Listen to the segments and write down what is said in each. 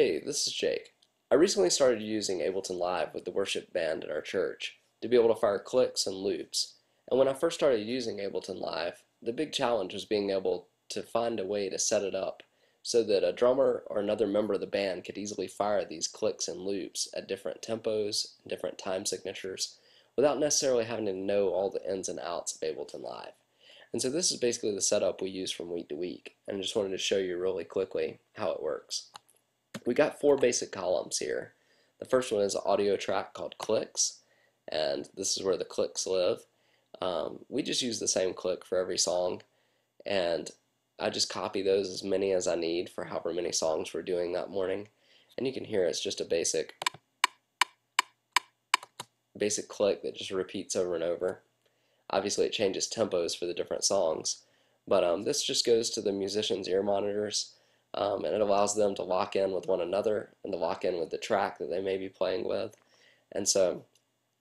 Hey, this is Jake. I recently started using Ableton Live with the worship band at our church to be able to fire clicks and loops. And when I first started using Ableton Live, the big challenge was being able to find a way to set it up so that a drummer or another member of the band could easily fire these clicks and loops at different tempos and different time signatures without necessarily having to know all the ins and outs of Ableton Live. And so this is basically the setup we use from week to week, and I just wanted to show you really quickly how it works. We got four basic columns here. The first one is an audio track called clicks, and this is where the clicks live. We just use the same click for every song, and I just copy those as many as I need for however many songs we're doing that morning. And you can hear it's just a basic click that just repeats over and over. Obviously it changes tempos for the different songs, but this just goes to the musicians' ear monitors. And it allows them to lock in with one another and to lock in with the track that they may be playing with. And so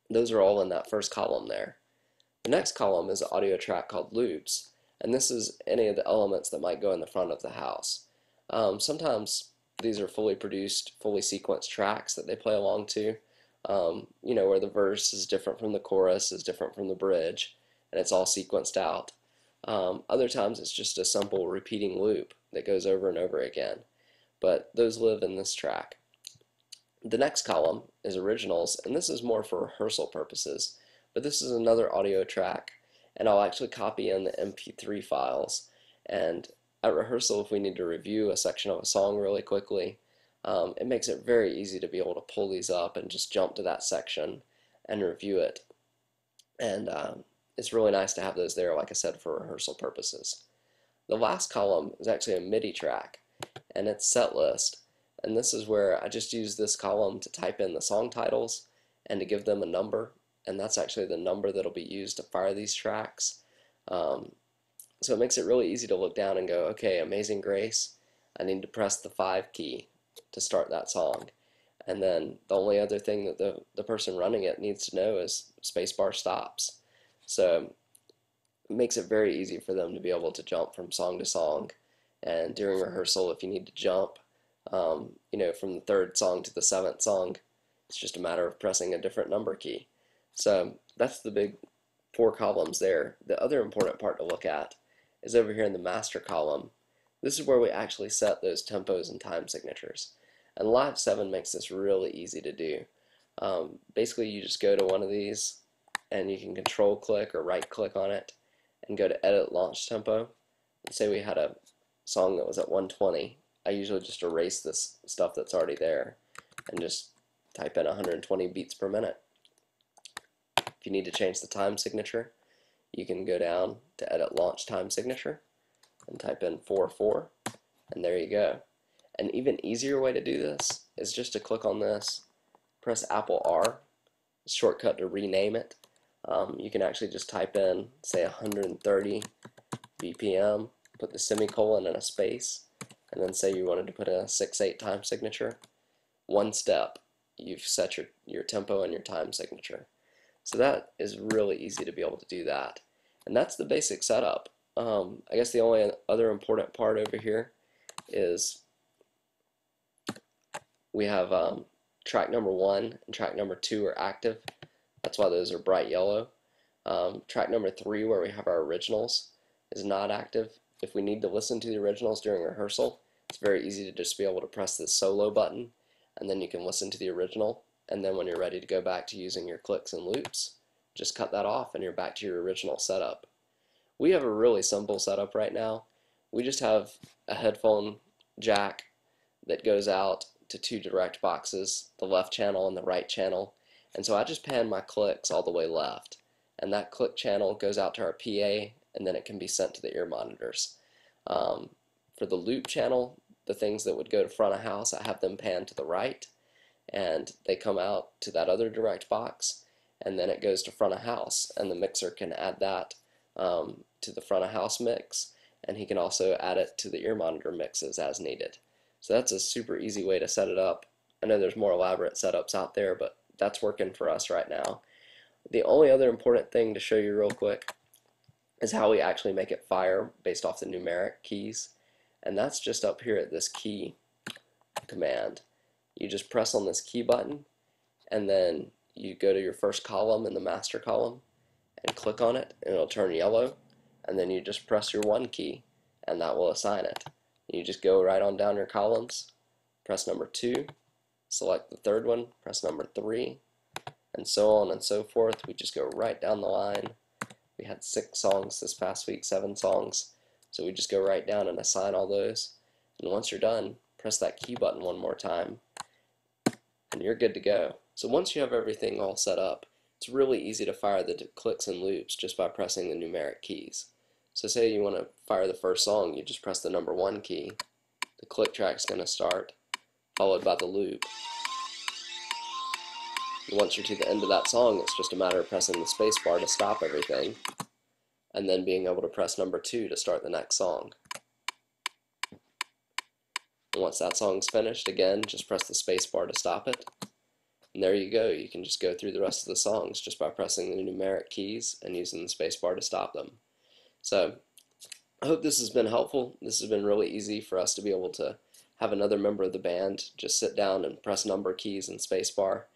those are all in that first column there. The next column is an audio track called loops, and this is any of the elements that might go in the front of the house. Sometimes these are fully produced, fully sequenced tracks that they play along to, where the verse is different from the chorus, is different from the bridge, and it's all sequenced out. Other times it's just a simple repeating loop that goes over and over again, but those live in this track. The next column is originals, and this is more for rehearsal purposes, but this is another audio track, and I'll actually copy in the MP3 files, and at rehearsal, if we need to review a section of a song really quickly, it makes it very easy to be able to pull these up and just jump to that section and review it. And it's really nice to have those there, like I said, for rehearsal purposes. The last column is actually a MIDI track, and it's Setlist. And this is where I just use this column to type in the song titles and to give them a number, and that's actually the number that'll be used to fire these tracks. So it makes it really easy to look down and go, okay, Amazing Grace, I need to press the 5 key to start that song. And then the only other thing that the person running it needs to know is spacebar stops. So it makes it very easy for them to be able to jump from song to song. And during rehearsal, if you need to jump, from the third song to the seventh song, it's just a matter of pressing a different number key. So that's the big four columns there. The other important part to look at is over here in the master column. This is where we actually set those tempos and time signatures. And Live 7 makes this really easy to do. Basically, you just go to one of these, and you can control click or right click on it and go to edit launch tempo. And say we had a song that was at 120. I usually just erase this stuff that's already there and just type in 120 beats per minute. If you need to change the time signature, you can go down to edit launch time signature and type in 4/4, and there you go. An even easier way to do this is just to click on this, press Apple R, shortcut to rename it. You can actually just type in, say, 130 BPM, put the semicolon and a space, and then say you wanted to put a 6/8 time signature. One step, you've set your tempo and your time signature. So that is really easy to be able to do that. And that's the basic setup. I guess the only other important part over here is we have track number 1 and track number 2 are active. That's why those are bright yellow. Track number 3, where we have our originals, is not active. If we need to listen to the originals during rehearsal, it's very easy to just be able to press the solo button, and then you can listen to the original. And then when you're ready to go back to using your clicks and loops, just cut that off and you're back to your original setup. We have a really simple setup right now. We just have a headphone jack that goes out to 2 direct boxes, the left channel and the right channel. And so I just pan my clicks all the way left, and that click channel goes out to our PA, and then it can be sent to the ear monitors. For the loop channel, the things that would go to front of house, I have them pan to the right, and they come out to that other direct box, and then it goes to front of house, and the mixer can add that to the front of house mix, and he can also add it to the ear monitor mixes as needed. So that's a super easy way to set it up. I know there's more elaborate setups out there, but that's working for us right now. The only other important thing to show you real quick is how we actually make it fire based off the numeric keys, and that's just up here at this key command. you just press on this key button, and then you go to your first column in the master column and click on it, and it'll turn yellow, and then you just press your 1 key, and that will assign it. You just go right on down your columns, press number 2, select the third one, press number 3, and so on and so forth. We just go right down the line. We had 6 songs this past week, 7 songs, so we just go right down and assign all those. And once you're done, press that key button one more time, and you're good to go. So once you have everything all set up, it's really easy to fire the clicks and loops just by pressing the numeric keys. So say you want to fire the first song, you just press the number 1 key, the click track's going to start, followed by the loop. And once you're to the end of that song, it's just a matter of pressing the space bar to stop everything, and then being able to press number 2 to start the next song. And once that song's finished, again, just press the space bar to stop it. And there you go. You can just go through the rest of the songs just by pressing the numeric keys and using the space bar to stop them. So I hope this has been helpful. This has been really easy for us to be able to have another member of the band just sit down and press number keys and space bar.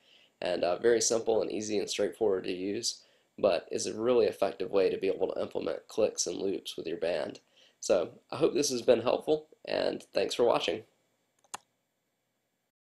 And very simple and easy and straightforward to use, but is a really effective way to be able to implement clicks and loops with your band. So I hope this has been helpful, and thanks for watching.